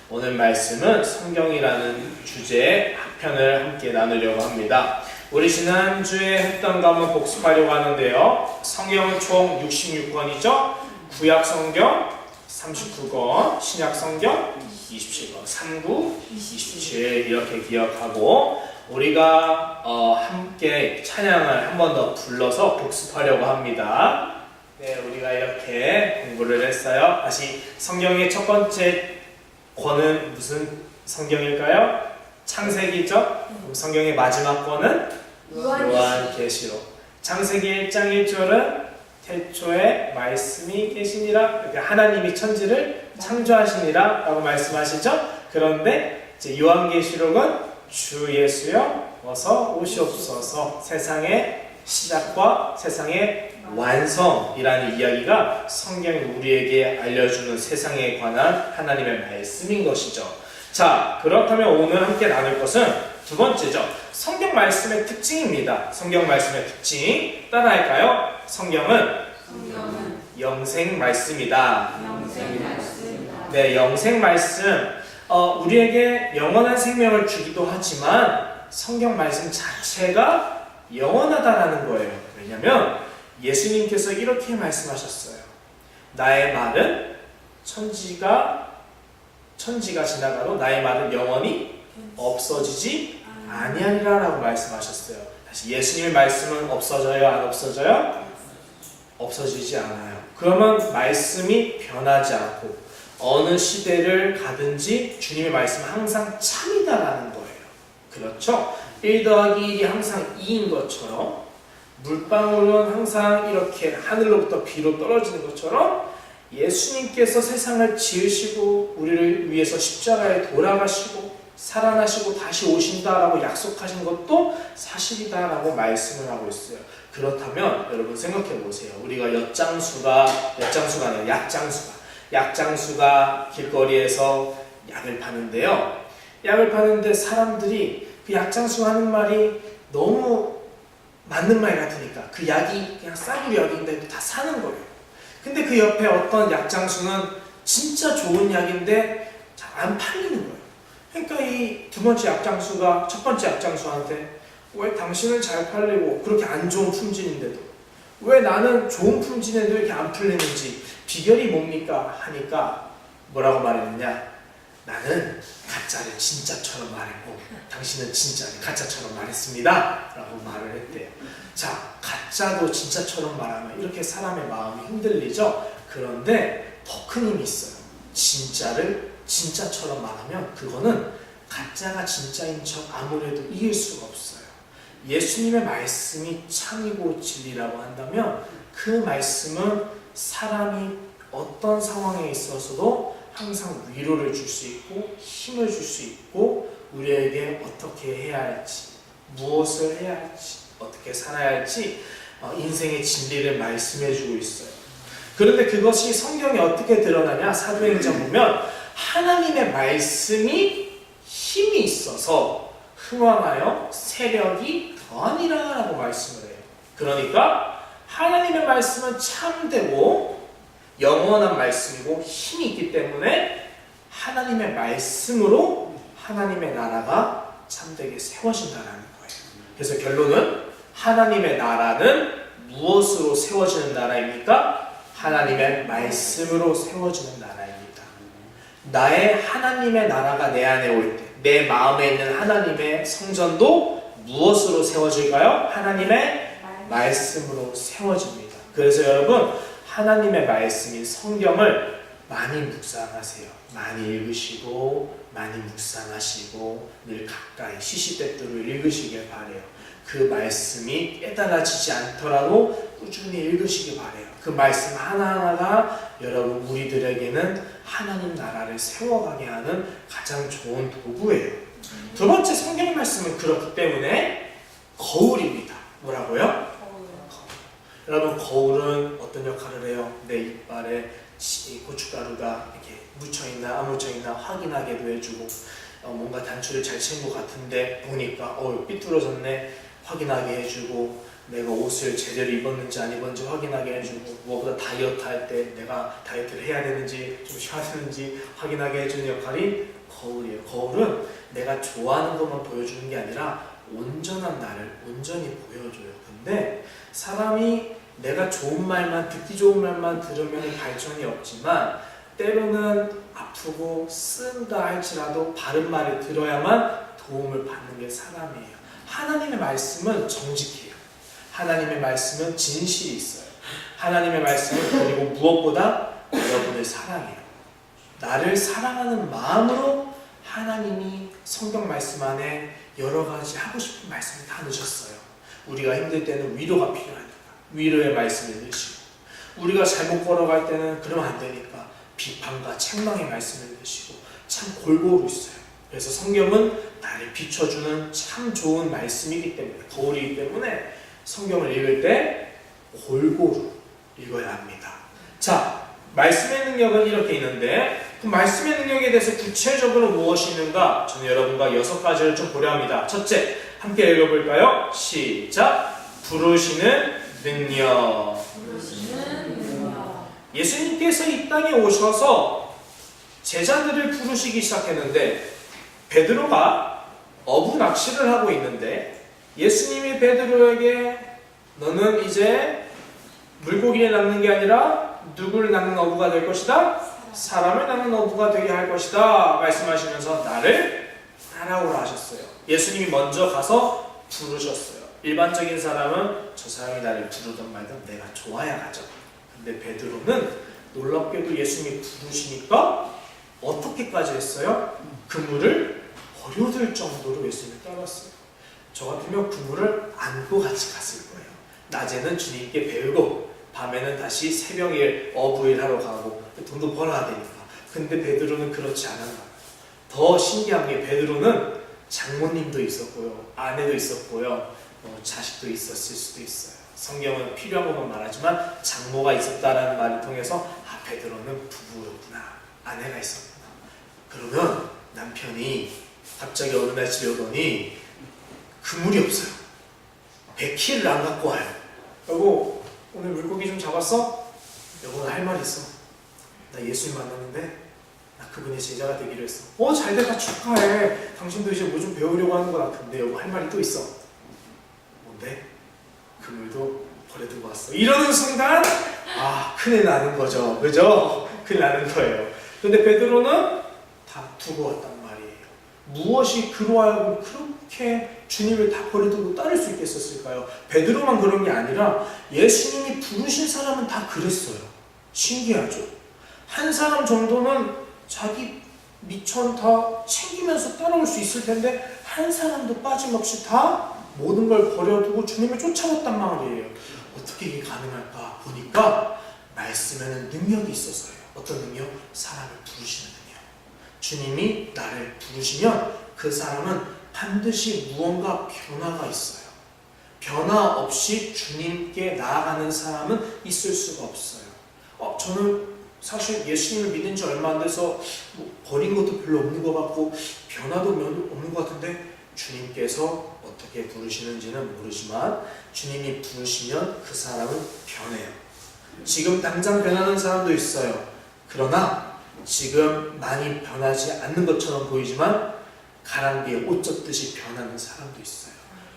오늘 말씀은 성경이라는 주제의 학편을 함께 나누려고 합니다. 우리 지난주에 했던 거 한번 복습하려고 하는데요. 성경은 총 66권이죠. 구약 성경 39권, 신약 성경 27권, 39, 27 이렇게 기억하고 우리가 함께 찬양을 한 번 더 불러서 복습하려고 합니다. 네, 우리가 이렇게 공부를 했어요. 다시 성경의 첫 번째 권은 무슨 성경일까요? 창세기죠? 그럼 성경의 마지막 권은 요한계시록. 창세기 1장 1절은 태초에 말씀이 계시니라, 그러니까 하나님이 천지를 창조하시니라 라고 말씀하시죠. 그런데 이제 요한계시록은 주 예수여 어서 오시옵소서, 세상의 시작과 세상의 완성이라는 이야기가 성경이 우리에게 알려주는 세상에 관한 하나님의 말씀인 것이죠. 자, 그렇다면 오늘 함께 나눌 것은 두 번째죠. 성경 말씀의 특징입니다. 성경 말씀의 특징 따라할까요? 성경은 영생 말씀이다. 네, 영생 말씀. 우리에게 영원한 생명을 주기도 하지만 성경 말씀 자체가 영원하다라는 거예요. 왜냐하면 예수님께서 이렇게 말씀하셨어요. 나의 말은 천지가 지나가도 나의 말은 영원히 없어지지 아니하리라 라고 말씀하셨어요. 다시, 예수님의 말씀은 없어져요? 안 없어져요? 없어지지 않아요. 그러면 말씀이 변하지 않고 어느 시대를 가든지 주님의 말씀은 항상 참이다라는 거예요. 그렇죠? 1 더하기 1이 항상 2인 것처럼, 물방울은 항상 이렇게 하늘로부터 비로 떨어지는 것처럼 예수님께서 세상을 지으시고 우리를 위해서 십자가에 돌아가시고 살아나시고 다시 오신다라고 약속하신 것도 사실이다라고 말씀을 하고 있어요. 그렇다면 여러분 생각해 보세요. 우리가 약장수가 길거리에서 약을 파는데요. 약을 파는데 사람들이 그 약장수가 하는 말이 너무 맞는 말 같으니까 그 약이 그냥 싸구려 약인데 다 사는 거예요. 근데 그 옆에 어떤 약장수는 진짜 좋은 약인데 잘 안 팔리는 거예요. 그러니까 이 두 번째 약장수가 첫 번째 약장수한테 왜 당신은 잘 팔리고 그렇게 안 좋은 품질인데도 왜 나는 좋은 품질인데도 이렇게 안 풀리는지 비결이 뭡니까? 하니까 뭐라고 말했느냐? 나는 가짜를 진짜처럼 말했고 당신은 진짜를 가짜처럼 말했습니다 라고 말을 했대요. 자, 가짜도 진짜처럼 말하면 이렇게 사람의 마음이 흔들리죠. 그런데 더 큰 힘이 있어요. 진짜를 진짜처럼 말하면 그거는 가짜가 진짜인 척 아무래도 이길 수가 없어요. 예수님의 말씀이 참이고 진리라고 한다면 그 말씀은 사람이 어떤 상황에 있어서도 항상 위로를 줄 수 있고 힘을 줄 수 있고 우리에게 어떻게 해야 할지, 무엇을 해야 할지, 어떻게 살아야 할지 인생의 진리를 말씀해주고 있어요. 그런데 그것이 성경에 어떻게 드러나냐? 사도행전 보면 하나님의 말씀이 힘이 있어서 흥왕하여 세력이 더하니라 라고 말씀을 해요. 그러니까 하나님의 말씀은 참되고 영원한 말씀이고 힘이 있기 때문에 하나님의 말씀으로 하나님의 나라가 참되게 세워진다는 거예요. 그래서 결론은 하나님의 나라는 무엇으로 세워지는 나라입니까? 하나님의 말씀으로 세워지는 나라입니다. 나의 하나님의 나라가 내 안에 올 때 내 마음에 있는 하나님의 성전도 무엇으로 세워질까요? 하나님의 말씀으로 세워집니다. 그래서 여러분, 하나님의 말씀인 성경을 많이 묵상하세요. 많이 읽으시고 많이 묵상하시고 늘 가까이 시시때때로 읽으시길 바래요. 그 말씀이 깨달아지지 않더라도 꾸준히 읽으시길 바래요. 그 말씀 하나하나가 여러분 우리들에게는 하나님 나라를 세워가게 하는 가장 좋은 도구예요. 두 번째, 성경 말씀은 그렇기 때문에 거울입니다. 뭐라고요? 여러분, 거울은 어떤 역할을 해요? 내 이빨에 고춧가루가 이렇게 묻혀있나 안 묻혀있나 확인하게도 해주고, 뭔가 단추를 잘 친 것 같은데 보니까 삐뚤어졌네 확인하게 해주고, 내가 옷을 제대로 입었는지 안 입었는지 확인하게 해주고, 무엇보다 다이어트 할 때 내가 다이어트를 해야 되는지 좀 쉬어야 되는지 확인하게 해주는 역할이 거울이에요. 거울은 내가 좋아하는 것만 보여주는 게 아니라 온전한 나를 온전히 보여줘요. 근데 사람이 내가 좋은 말만, 듣기 좋은 말만 들으면 발전이 없지만 때로는 아프고 쓴다 할지라도 바른 말을 들어야만 도움을 받는 게 사람이에요. 하나님의 말씀은 정직해요. 하나님의 말씀은 진실이 있어요. 하나님의 말씀은 그리고 무엇보다 여러분을 사랑해요. 나를 사랑하는 마음으로 하나님이 성경 말씀 안에 여러 가지 하고 싶은 말씀을 다 넣으셨어요. 우리가 힘들 때는 위로가 필요하니까 위로의 말씀을 넣으시고, 우리가 잘못 걸어갈 때는 그러면 안 되니까 비판과 책망의 말씀을 넣으시고, 참 골고루 있어요. 그래서 성경은 나를 비춰주는 참 좋은 말씀이기 때문에, 거울이기 때문에 성경을 읽을 때 골고루 읽어야 합니다. 자, 말씀의 능력은 이렇게 있는데, 그 말씀의 능력에 대해서 구체적으로 무엇이 있는가? 저는 여러분과 6가지를 좀 보려 합니다. 첫째, 함께 읽어볼까요? 시작! 부르시는 능력. 예수님께서 이 땅에 오셔서 제자들을 부르시기 시작했는데, 베드로가 어부 낚시를 하고 있는데 예수님이 베드로에게 너는 이제 물고기를 낚는 게 아니라 누구를 낚는 어부가 될 것이다? 사람을 낚는 어부가 되게 할 것이다 말씀하시면서 나를 따라오라 하셨어요. 예수님이 먼저 가서 부르셨어요. 일반적인 사람은 저 사람이 나를 부르든 말든 내가 좋아야 가죠. 근데 베드로는 놀랍게도 예수님이 부르시니까 어떻게까지 했어요? 그물을 버려둘 정도로 예수님을 따랐어요. 저 같으면 그물을 안고 같이 갔을 거예요. 낮에는 주님께 배우고 밤에는 다시 새벽일 어부일 하러 가고 돈도 벌어야 되니까. 근데 베드로는 그렇지 않은 거예요. 더 신기한 게 베드로는 장모님도 있었고요, 아내도 있었고요, 자식도 있었을 수도 있어요. 성경은 필요한 것만 말하지만 장모가 있었다라는 말을 통해서 베드로는 부부였구나, 아내가 있었구나. 그러면 남편이 갑자기 어느 날 집에 오더니 그물이 없어요. 배키를 안 갖고 와요. 여보, 오늘 물고기 좀 잡았어? 여보, 나 할 말 있어. 나 예수님 만났는데 나 그분의 제자가 되기로 했어. 잘 됐다, 축하해. 당신도 이제 뭐 좀 배우려고 하는 것 같은데 여보, 할 말이 또 있어. 뭔데? 그물도 버려두고 왔어. 이러는 순간 큰일 나는 거죠. 그죠? 큰일 나는 거예요. 근데 베드로는 다 두고 왔단 말이에요. 무엇이 그로 하여금 그렇게 주님을 다 버려두고 따를 수 있겠었을까요? 베드로만 그런 게 아니라 예수님이 부르신 사람은 다 그랬어요. 신기하죠? 한 사람 정도는 자기 미천 다 챙기면서 따라올 수 있을 텐데 한 사람도 빠짐없이 다 모든 걸 버려두고 주님을 쫓아왔단 말이에요. 어떻게 이게 가능할까 보니까 말씀에는 능력이 있어서요. 어떤 능력? 사람을 부르시는 능력. 주님이 나를 부르시면 그 사람은 반드시 무언가 변화가 있어요. 변화 없이 주님께 나아가는 사람은 있을 수가 없어요. 저는 사실 예수님을 믿은 지 얼마 안 돼서 버린 것도 별로 없는 것 같고 변화도 없는 것 같은데 주님께서 어떻게 부르시는지는 모르지만 주님이 부르시면 그 사람은 변해요. 지금 당장 변하는 사람도 있어요. 그러나 지금 많이 변하지 않는 것처럼 보이지만 가랑비에 옷 젖듯이 변하는 사람도 있어요.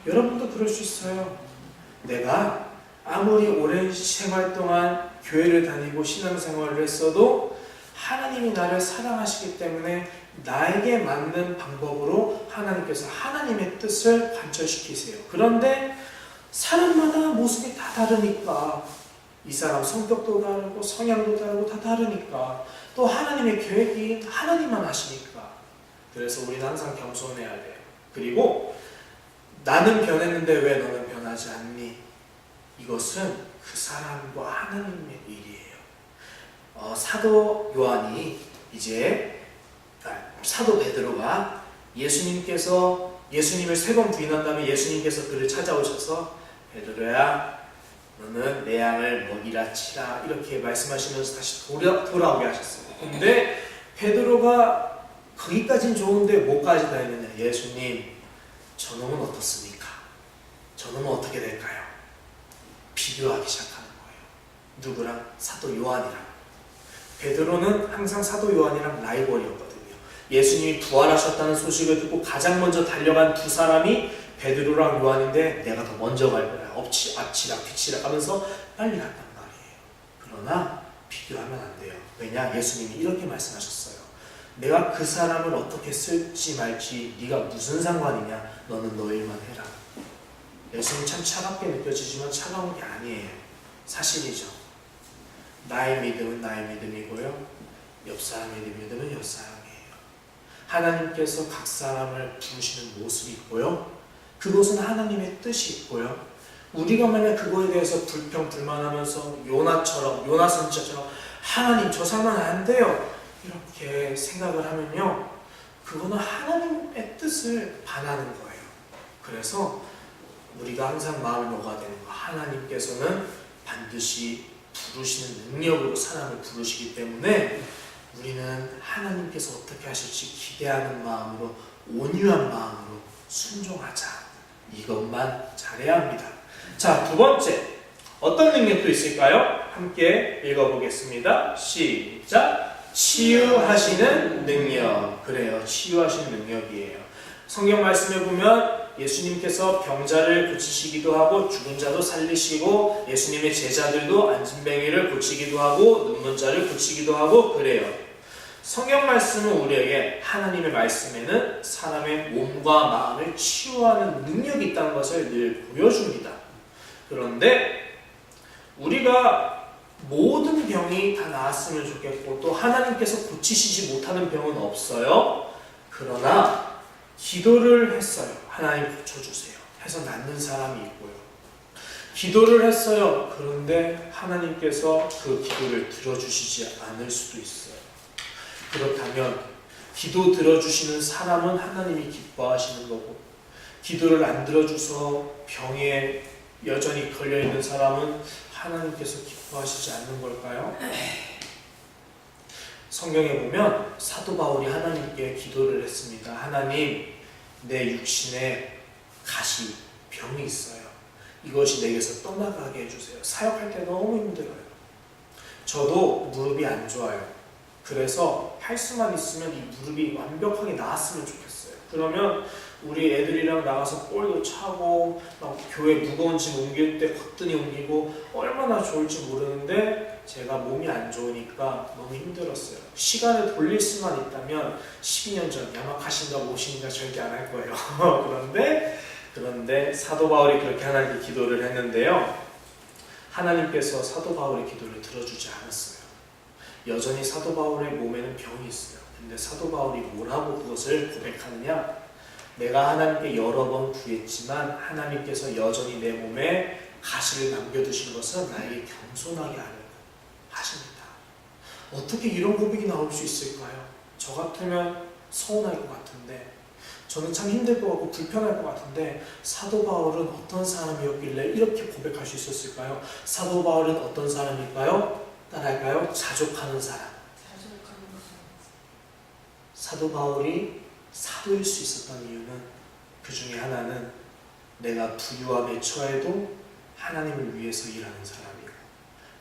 여러분도 그럴 수 있어요. 내가 아무리 오랜 생활 동안 교회를 다니고 신앙생활을 했어도 하나님이 나를 사랑하시기 때문에 나에게 맞는 방법으로 하나님께서 하나님의 뜻을 관철시키세요. 그런데 사람마다 모습이 다 다르니까, 이 사람 성격도 다르고 성향도 다르고 다 다르니까, 또 하나님의 계획이 하나님만 하시니까, 그래서 우리는 항상 겸손해야 돼요. 그리고 나는 변했는데 왜 너는 변하지 않니? 이것은 그 사람과 하나님의 일이에요. 사도 요한이 사도 베드로가 예수님을 3번 부인한 다음에 예수님께서 그를 찾아오셔서 베드로야, 너는 내 양을 먹이라 치라 이렇게 말씀하시면서 다시 돌아오게 하셨어요. 근데 베드로가 거기까지는 좋은데 뭐까지 다 했느냐? 예수님, 저놈은 어떻습니까? 저놈은 어떻게 될까요? 비교하기 시작하는 거예요. 누구랑? 사도 요한이랑. 베드로는 항상 사도 요한이랑 라이벌이었거든요. 예수님이 부활하셨다는 소식을 듣고 가장 먼저 달려간 두 사람이 베드로랑 요한인데 내가 더 먼저 갈 거야. 앞치락 뒤치락 하면서 빨리 갔단 말이에요. 그러나 비교하면 안 돼요. 왜냐? 예수님이 이렇게 말씀하셨어요. 내가 그 사람을 어떻게 쓸지 말지 네가 무슨 상관이냐? 너는 너 일만 해라. 예수님 참 차갑게 느껴지지만 차가운 게 아니에요. 사실이죠. 나의 믿음은 나의 믿음이고요. 옆 사람의 믿음은 옆 사람이에요. 하나님께서 각 사람을 부르시는 모습이 있고요. 그것은 하나님의 뜻이 있고요. 우리가 만약 그거에 대해서 불평불만하면서 요나 선지자처럼 하나님 저 사람은 안 돼요 이렇게 생각을 하면요, 그거는 하나님의 뜻을 반하는 거예요. 그래서 우리가 항상 마음을 먹어야 되는 거, 하나님께서는 반드시 부르시는 능력으로 사람을 부르시기 때문에 우리는 하나님께서 어떻게 하실지 기대하는 마음으로, 온유한 마음으로 순종하자. 이것만 잘해야 합니다. 자, 두 번째 어떤 능력도 있을까요? 함께 읽어보겠습니다. 시작. 치유하시는 능력. 그래요, 치유하시는 능력이에요. 성경 말씀에 보면 예수님께서 병자를 고치시기도 하고 죽은 자도 살리시고 예수님의 제자들도 안진뱅이를 고치기도 하고 눈먼 자를 고치기도 하고 그래요. 성경 말씀은 우리에게 하나님의 말씀에는 사람의 몸과 마음을 치유하는 능력이 있다는 것을 늘 보여줍니다. 그런데 우리가 모든 병이 다 나았으면 좋겠고 또 하나님께서 고치시지 못하는 병은 없어요. 그러나 기도를 했어요. 하나님 고쳐주세요 해서 낫는 사람이 있고요. 기도를 했어요. 그런데 하나님께서 그 기도를 들어주시지 않을 수도 있어요. 그렇다면 기도 들어주시는 사람은 하나님이 기뻐하시는 거고, 기도를 안 들어줘서 병에 여전히 걸려있는 사람은 하나님께서 기뻐하시지 않는 걸까요? 성경에 보면 사도 바울이 하나님께 기도를 했습니다. 하나님, 내 육신에 가시, 병이 있어요. 이것이 내게서 떠나가게 해주세요. 사역할 때 너무 힘들어요. 저도 무릎이 안 좋아요. 그래서 할 수만 있으면 이 무릎이 완벽하게 나았으면 좋겠어요. 그러면 우리 애들이랑 나가서 볼도 차고 막 교회 무거운 짐 옮길 때 거뜬히 옮기고 얼마나 좋을지 모르는데 제가 몸이 안 좋으니까 너무 힘들었어요. 시간을 돌릴 수만 있다면 12년 전 야마카신가 모신가 절대 안 할 거예요. 그런데 사도 바울이 그렇게 하나님께 기도를 했는데요, 하나님께서 사도 바울의 기도를 들어주지 않았어요. 여전히 사도 바울의 몸에는 병이 있어요. 근데 사도 바울이 뭐라고 그것을 고백하느냐? 내가 하나님께 여러 번 구했지만 하나님께서 여전히 내 몸에 가시를 남겨두신 것은 나에게 겸손하게 하려고 하십니다. 어떻게 이런 고백이 나올 수 있을까요? 저 같으면 서운할 것 같은데, 저는 참 힘들 것 같고 불편할 것 같은데 사도 바울은 어떤 사람이었길래 이렇게 고백할 수 있었을까요? 사도 바울은 어떤 사람일까요? 따라할까요? 자족하는 사람. 사도 바울이 사도일 수 있었던 이유는 그 중에 하나는 내가 부유함에 처해도 하나님을 위해서 일하는 사람이고,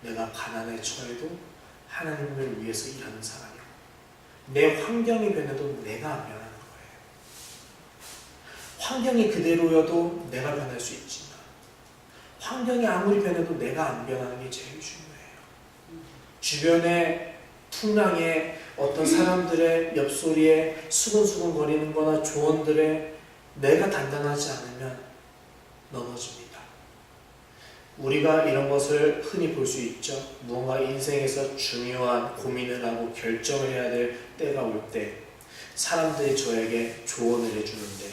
내가 가난에 처해도 하나님을 위해서 일하는 사람이고, 내 환경이 변해도 내가 안 변하는 거예요. 환경이 그대로여도 내가 변할 수 있지만 환경이 아무리 변해도 내가 안 변하는 게 제일 중요해요. 주변의 풍랑에 어떤 사람들의 옆소리에 수근수근 거리는 거나 조언들에 내가 단단하지 않으면 넘어집니다. 우리가 이런 것을 흔히 볼 수 있죠. 무언가 인생에서 중요한 고민을 하고 결정을 해야 될 때가 올 때 사람들이 저에게 조언을 해주는데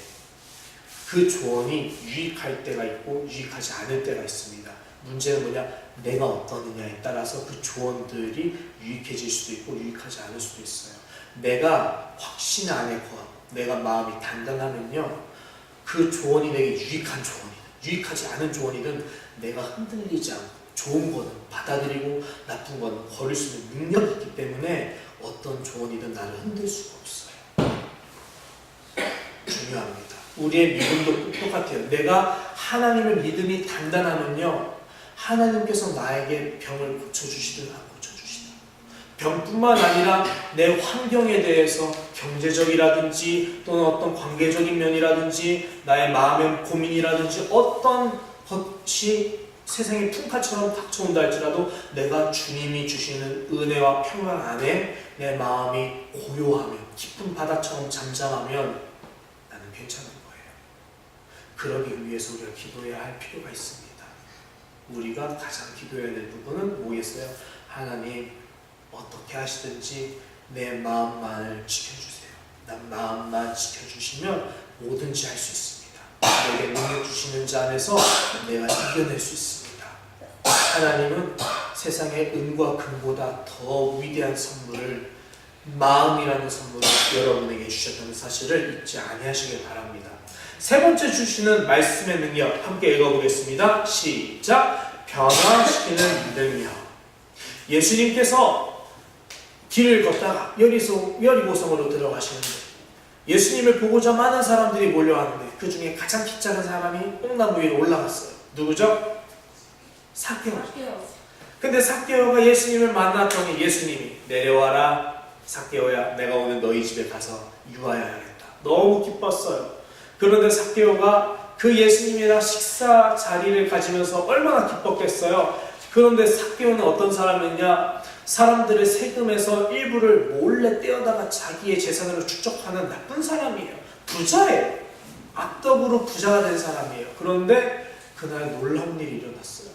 그 조언이 유익할 때가 있고 유익하지 않을 때가 있습니다. 문제는 뭐냐? 내가 어떠느냐에 따라서 그 조언들이 유익해질 수도 있고 유익하지 않을 수도 있어요. 내가 확신 안에 거하고 내가 마음이 단단하면요, 그 조언이 내게 유익한 조언이든 유익하지 않은 조언이든 내가 흔들리지 않고 좋은 거는 받아들이고 나쁜 거는 버릴 수 있는 능력이 있기 때문에 어떤 조언이든 나를 흔들 수가 없어요. 중요합니다. 우리의 믿음도 똑같아요. 내가 하나님의 믿음이 단단하면요, 하나님께서 나에게 병을 고쳐주시든 안 고쳐주시든, 병뿐만 아니라 내 환경에 대해서 경제적이라든지 또는 어떤 관계적인 면이라든지 나의 마음의 고민이라든지 어떤 것이 세상의 풍파처럼 닥쳐온다 할지라도 내가 주님이 주시는 은혜와 평안 안에 내 마음이 고요하면, 깊은 바다처럼 잠잠하면 나는 괜찮은 거예요. 그러기 위해서 우리가 기도해야 할 필요가 있습니다. 우리가 가장 기도해야 될 부분은 뭐겠어요? 하나님, 어떻게 하시든지 내 마음만을 지켜주세요. 난 마음만 지켜주시면 뭐든지 할 수 있습니다. 내게 능력 주시는 자 안에서 내가 이겨낼 수 있습니다. 하나님은 세상의 은과 금보다 더 위대한 선물을, 마음이라는 선물을 여러분에게 주셨다는 사실을 잊지 아니하시길 바랍니다. 세 번째 주시는 말씀의 능력 함께 읽어보겠습니다. 시작! 변화시키는 능력. 예수님께서 길을 걷다가 여리고성으로 들어가시는데 예수님을 보고자 많은 사람들이 몰려왔는데 그 중에 가장 키 작은 사람이 뽕나무 위로 올라갔어요. 누구죠? 삭개오. 근데 삭개오가 예수님을 만났더니 예수님이 내려와라 삭개오야, 내가 오늘 너희 집에 가서 유하여야겠다. 너무 기뻤어요. 그런데 삭개오가 그 예수님이랑 식사 자리를 가지면서 얼마나 기뻤겠어요. 그런데 삭개오는 어떤 사람이냐? 사람들의 세금에서 일부를 몰래 떼어다가 자기의 재산으로 축적하는 나쁜 사람이에요. 부자예요. 악덕으로 부자가 된 사람이에요. 그런데 그날 놀라운 일이 일어났어요.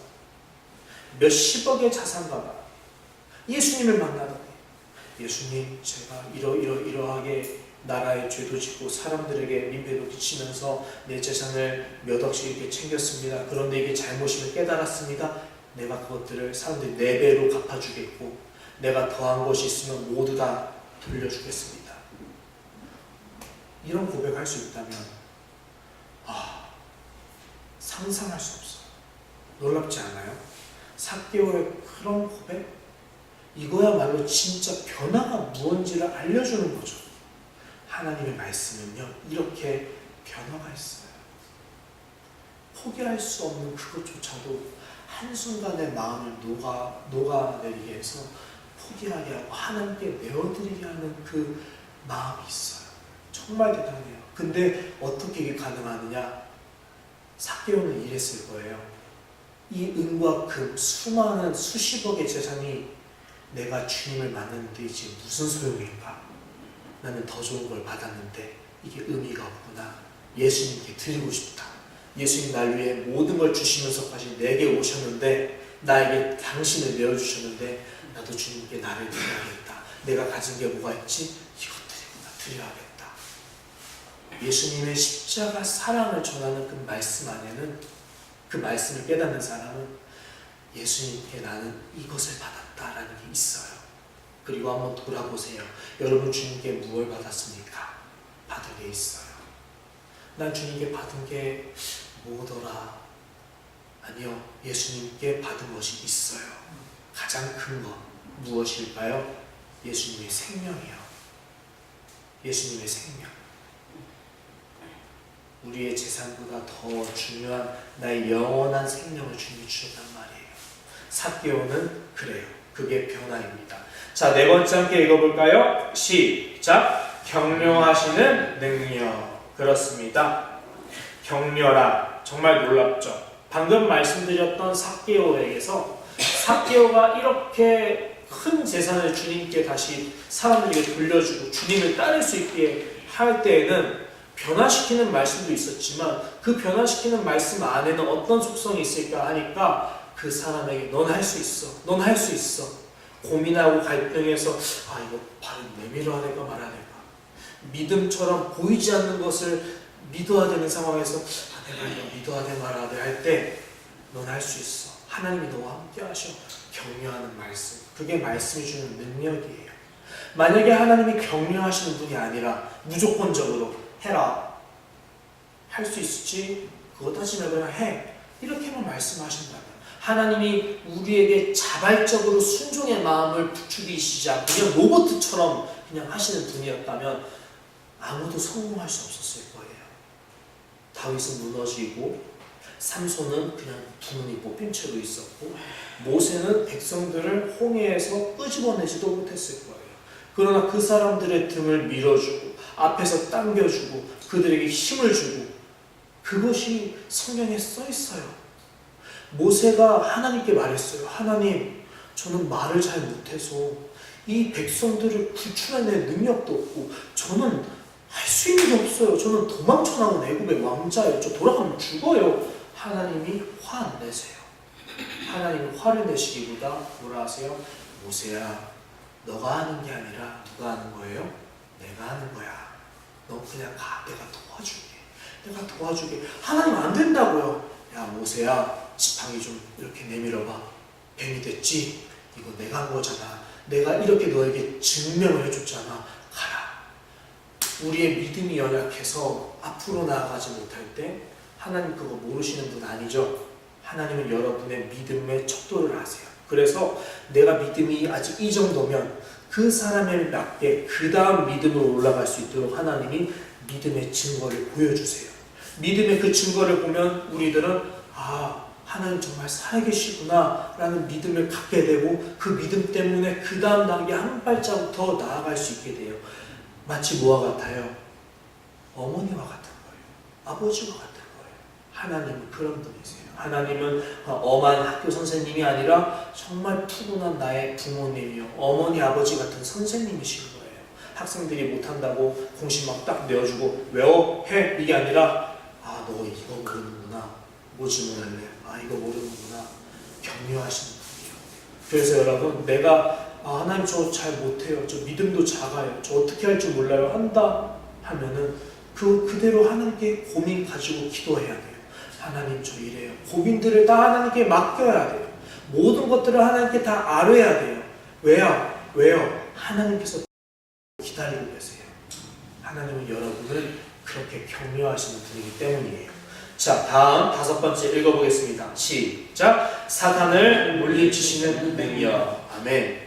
몇십억의 자산가가 예수님을 만나더니 예수님, 제가 이러하게 나라의 죄도 짓고 사람들에게 민폐도 끼치면서 내 재산을 몇 억씩 이렇게 챙겼습니다. 그런데 이게 잘못임을 깨달았습니다. 내가 그것들을 사람들이 4배로 갚아주겠고 내가 더한 것이 있으면 모두 다 돌려주겠습니다. 이런 고백할 수 있다면 상상할 수 없어요. 놀랍지 않아요? 삭개오의 그런 고백? 이거야말로 진짜 변화가 무언지를 알려주는 거죠. 하나님의 말씀은요, 이렇게 변화가 있어요. 포기할 수 없는 그것조차도 한순간에 마음을 녹아내리게 해서 포기하게 하고 하나님께 내어드리게 하는 그 마음이 있어요. 정말 대단해요. 근데 어떻게 이게 가능하느냐? 삭개오는 이랬을 거예요. 이 은과 금, 수많은 수십억의 재산이 내가 주님을 만났는데 이제 무슨 소용일까? 나는 더 좋은 걸 받았는데 이게 의미가 없구나. 예수님께 드리고 싶다. 예수님 날 위해 모든 걸 주시면서까지 내게 오셨는데, 나에게 당신을 내어주셨는데 나도 주님께 나를 드려야겠다. 내가 가진 게 뭐가 있지? 이것들이구나. 드려야겠다. 예수님의 십자가 사랑을 전하는 그 말씀 안에는, 그 말씀을 깨닫는 사람은 예수님께 나는 이것을 받았다라는 게 있어요. 그리고 한번 돌아보세요. 여러분 주님께 무엇을 받았습니까? 받은 게 있어요. 난 주님께 받은 게 뭐더라? 아니요, 예수님께 받은 것이 있어요. 가장 큰 것 무엇일까요? 예수님의 생명이요. 예수님의 생명. 우리의 재산보다 더 중요한 나의 영원한 생명을 주님이 주셨단 말이에요. 삭개오는 그래요. 그게 변화입니다. 자, 네 번째 함께 읽어볼까요? 시작! 격려하시는 능력. 그렇습니다. 격려라. 정말 놀랍죠. 방금 말씀드렸던 삭개오에게서 삭개오가 이렇게 큰 재산을 주님께 다시 사람들에게 돌려주고 주님을 따를 수 있게 할 때에는 변화시키는 말씀도 있었지만 그 변화시키는 말씀 안에는 어떤 속성이 있을까 하니까 그 사람에게 넌 할 수 있어. 넌 할 수 있어. 고민하고 갈등해서 이거 바로 내밀어야 될까 말아야 될까. 믿음처럼 보이지 않는 것을 믿어야 되는 상황에서 내가 이거 믿어야 돼 말아야 돼 할 때 넌 할 수 있어. 하나님이 너와 함께 하셔. 격려하는 말씀. 그게 말씀이 주는 능력이에요. 만약에 하나님이 격려하시는 분이 아니라 무조건적으로 해라. 할 수 있을지 그거 따지면 그냥 해. 이렇게만 말씀하신다면 하나님이 우리에게 자발적으로 순종의 마음을 부추기시지 않고 그냥 로봇처럼 그냥 하시는 분이었다면 아무도 성공할 수 없었을 거예요. 다윗은 무너지고 삼손은 그냥 두눈이 뽑힌 채로 있었고 모세는 백성들을 홍해에서 끄집어내지도 못했을 거예요. 그러나 그 사람들의 등을 밀어주고 앞에서 당겨주고 그들에게 힘을 주고 그것이 성경에 써 있어요. 모세가 하나님께 말했어요. 하나님, 저는 말을 잘 못해서 이 백성들을 구출해낼 능력도 없고 저는 할 수 있는 게 없어요. 저는 도망쳐 나온 애굽의 왕자예요. 저 돌아가면 죽어요. 하나님이 화 안 내세요. 하나님이 화를 내시기보다 뭐라 하세요? 모세야, 너가 하는 게 아니라 누가 하는 거예요? 내가 하는 거야. 너 그냥 가. 내가 도와줄게. 내가 도와줄게. 하나님 안 된다고요. 야 모세야, 지팡이 좀 이렇게 내밀어봐. 뱀이 됐지? 이거 내가 한 거잖아. 내가 이렇게 너에게 증명을 해줬잖아. 가라. 우리의 믿음이 연약해서 앞으로 나아가지 못할 때 하나님 그거 모르시는 분 아니죠? 하나님은 여러분의 믿음의 척도를 아세요. 그래서 내가 믿음이 아직 이 정도면 그 사람에 맞게 그 다음 믿음으로 올라갈 수 있도록 하나님이 믿음의 증거를 보여주세요. 믿음의 그 증거를 보면 우리들은 하나님 정말 살아계시구나 라는 믿음을 갖게 되고 그 믿음 때문에 그 다음 단계 한 발자국 더 나아갈 수 있게 돼요. 마치 뭐와 같아요? 어머니와 같은 거예요. 아버지와 같은 거예요. 하나님은 그런 분이세요. 하나님은 엄한 학교 선생님이 아니라 정말 푸근한 나의 부모님이요, 어머니 아버지 같은 선생님이신 거예요. 학생들이 못한다고 공식 막 딱 내어주고 외워 해 이게 아니라 너 이거 모르는구나, 뭐 질문할래? 이거 모르는구나. 격려하시는 분이에요. 그래서 여러분, 내가 하나님 저 잘 못해요, 저 믿음도 작아요, 저 어떻게 할 줄 몰라요 한다 하면은 그대로 하나님께 고민 가지고 기도해야 돼요. 하나님 저 이래요. 고민들을 다 하나님께 맡겨야 돼요. 모든 것들을 하나님께 다 아뢰야 돼요. 왜요? 하나님께서 기다리고 계세요. 하나님은 여러분을 그렇게 격려하시는 분이기 때문이에요. 자, 다음 5번째 읽어보겠습니다. 시작. 사탄을 물리치시는 능력. 아멘.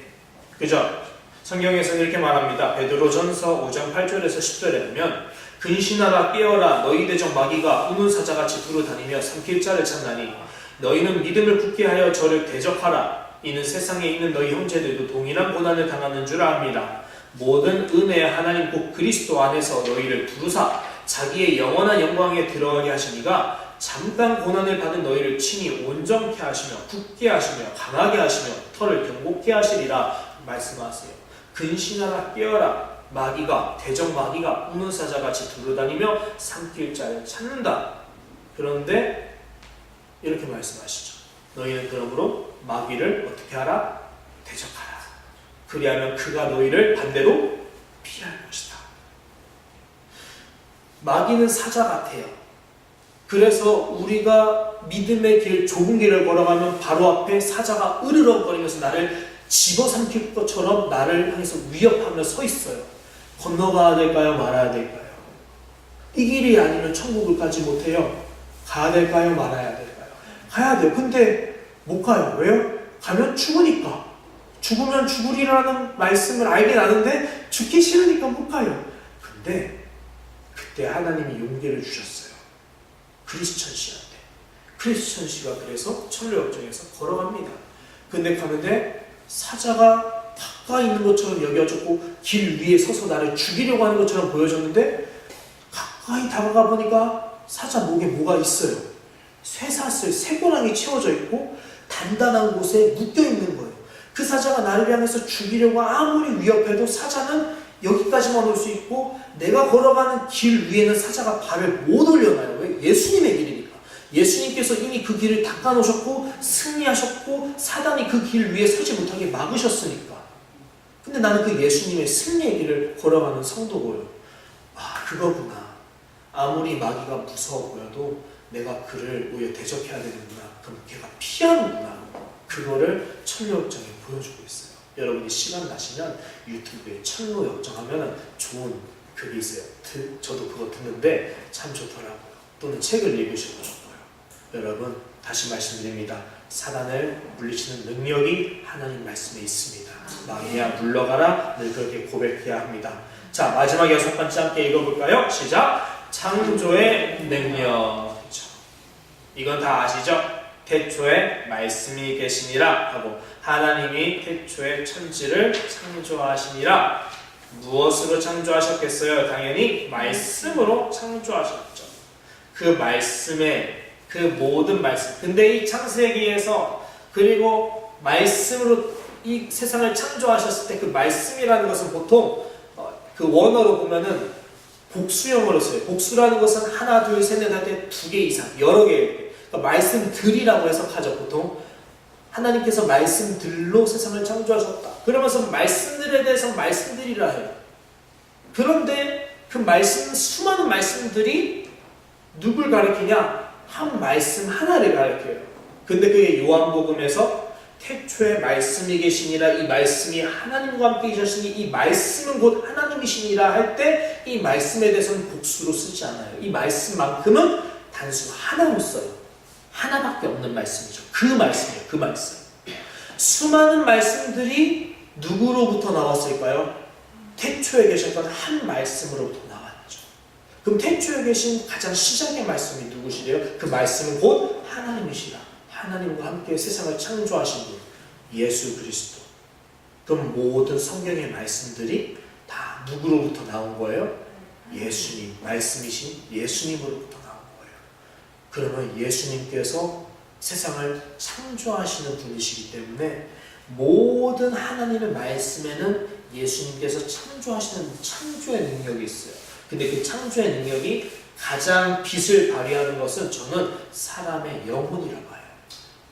그죠? 성경에서는 이렇게 말합니다. 베드로전서 5장 8절에서 10절에 보면 근신하라 깨어라 너희 대적 마귀가 우는 사자같이 두루다니며 삼킬 자를 찾나니 너희는 믿음을 굳게 하여 저를 대적하라. 이는 세상에 있는 너희 형제들도 동일한 고난을 당하는 줄 압니다. 모든 은혜의 하나님 곧 그리스도 안에서 너희를 부르사 자기의 영원한 영광에 들어가게 하시니가 잠깐 고난을 받은 너희를 친히 온전케 하시며 굳게 하시며 강하게 하시며 털을 경고케 하시리라 말씀하세요. 근신하라 깨어라 마귀가, 대적 마귀가 우는 사자같이 두루다니며 삼킬 자를 찾는다. 그런데 이렇게 말씀하시죠. 너희는 그러므로 마귀를 어떻게 하라? 대적하라. 그리하면 그가 너희를 반대로 피할 것이다. 마귀는 사자 같아요. 그래서 우리가 믿음의 길, 좁은 길을 걸어가면 바로 앞에 사자가 으르렁거리면서 나를 집어삼킬 것처럼 나를 향해서 위협하며 서 있어요. 건너가야 될까요? 말아야 될까요? 이 길이 아니면 천국을 가지 못해요. 가야 될까요? 말아야 될까요? 가야 돼요. 근데 못 가요. 왜요? 가면 죽으니까. 죽으면 죽으리라는 말씀을 알긴 아는데 죽기 싫으니까 못 가요. 근데 그때 하나님이 용기를 주셨어요. 크리스천 씨한테. 크리스천 씨가 그래서 천로역정에서 걸어갑니다. 근데 가는데 사자가 가까이 있는 것처럼 여겨졌고 길 위에 서서 나를 죽이려고 하는 것처럼 보여졌는데 가까이 다가가 보니까 사자 목에 뭐가 있어요. 쇠사슬, 쇠고랑이 채워져 있고 단단한 곳에 묶여 있는 거예요. 그 사자가 나를 향해서 죽이려고 아무리 위협해도 사자는 여기까지만 올 수 있고 내가 걸어가는 길 위에는 사자가 발을 못 올려놔요. 왜? 예수님의 길이니까. 예수님께서 이미 그 길을 닦아놓으셨고 승리하셨고 사단이 그 길 위에 서지 못하게 막으셨으니까. 근데 나는 그 예수님의 승리의 길을 걸어가는 성도고요. 그거구나. 아무리 마귀가 무서워 보여도 내가 그를 오히려 대적해야 되는구나. 그럼 걔가 피하는구나. 그거를 천로역정에 보여주고 있어요. 여러분이 시간 나시면 유튜브에 천로역정 하면 좋은 글이 있어요. 저도 그거 듣는데 참 좋더라고요. 또는 책을 읽으시고 좋고요. 여러분 다시 말씀드립니다. 사단을 물리치는 능력이 하나님 말씀에 있습니다. 마귀야 물러가라. 늘 그렇게 고백해야 합니다. 자, 마지막 6번째 함께 읽어볼까요? 시작. 창조의 능력. 이건 다 아시죠? 태초에 말씀이 계시니라 하고 하나님이 태초에 천지를 창조하시니라. 무엇으로 창조하셨겠어요? 당연히 말씀으로 창조하셨죠. 그 말씀에 그 모든 말씀. 근데 이 창세기에서 그리고 말씀으로 이 세상을 창조하셨을 때 그 말씀이라는 것은 보통 그 원어로 보면은 복수형으로 써요. 복수라는 것은 하나, 둘, 셋, 넷 할 때 두 개 이상, 여러 개일 때. 그러니까 말씀들이라고 해석하죠. 보통 하나님께서 말씀들로 세상을 창조하셨다. 그러면서 말씀들에 대해서 말씀들이라 해요. 그런데 그 말씀, 수많은 말씀들이 누굴 가리키냐? 한 말씀 하나를 가리켜요. 근데 그게 요한복음에서 태초에 말씀이 계시니라, 이 말씀이 하나님과 함께 계셨으니 이 말씀은 곧 하나님이시니라 할 때 이 말씀에 대해서는 복수로 쓰지 않아요. 이 말씀만큼은 단수 하나로 써요. 하나밖에 없는 말씀이죠. 그 말씀이에요. 그 말씀. 수많은 말씀들이 누구로부터 나왔을까요? 태초에 계셨던 한 말씀으로부터 나왔죠. 그럼 태초에 계신 가장 시작의 말씀이 누구시래요? 그 말씀은 곧 하나님이시라. 하나님과 함께 세상을 창조하신 분, 예수 그리스도. 그럼 모든 성경의 말씀들이 다 누구로부터 나온 거예요? 예수님, 말씀이신 예수님으로부터 나온 거예요. 그러면 예수님께서 세상을 창조하시는 분이시기 때문에 모든 하나님의 말씀에는 예수님께서 창조하시는 창조의 능력이 있어요. 근데 그 창조의 능력이 가장 빛을 발휘하는 것은 저는 사람의 영혼이라고 봐요.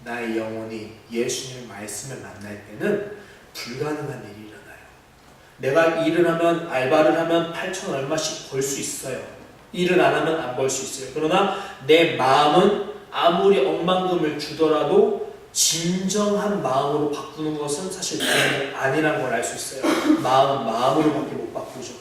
나의 영혼이 예수님의 말씀을 만날 때는 불가능한 일이 일어나요. 내가 일을 하면, 알바를 하면 8천 얼마씩 벌 수 있어요. 일을 안 하면 안 벌 수 있어요. 그러나 내 마음은 아무리 억만금을 주더라도 진정한 마음으로 바꾸는 것은 사실 돈이 아니라는 걸 알 수 있어요. 마음은 마음으로밖에 못 바꾸죠.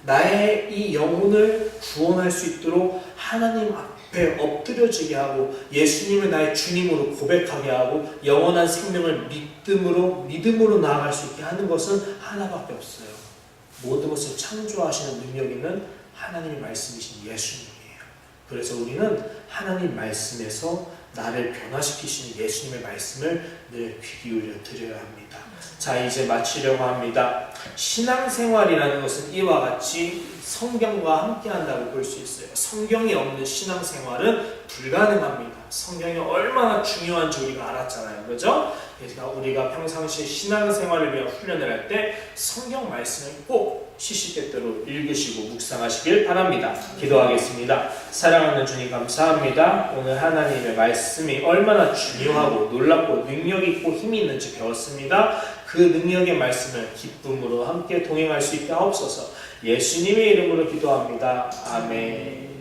나의 이 영혼을 구원할 수 있도록 하나님 앞에 엎드려지게 하고 예수님을 나의 주님으로 고백하게 하고 영원한 생명을 믿음으로 나아갈 수 있게 하는 것은 하나밖에 없어요. 모든 것을 창조하시는 능력 있는 하나님의 말씀이신 예수님이에요. 그래서 우리는 하나님 말씀에서 나를 변화시키시는 예수님의 말씀을 늘 귀 기울여 드려야 합니다. 자, 이제 마치려고 합니다. 신앙생활이라는 것은 이와 같이 성경과 함께 한다고 볼 수 있어요. 성경이 없는 신앙생활은 불가능합니다. 성경이 얼마나 중요한지 우리가 알았잖아요. 그렇죠? 그래서 우리가 평상시 신앙생활을 위한 훈련을 할 때 성경 말씀을 꼭 시시때때로 읽으시고 묵상하시길 바랍니다. 기도하겠습니다. 사랑하는 주님 감사합니다. 오늘 하나님의 말씀이 얼마나 중요하고 놀랍고 능력 있고 힘이 있는지 배웠습니다. 그 능력의 말씀을 기쁨으로 함께 동행할 수 있게 하옵소서. 예수님의 이름으로 기도합니다. 아멘.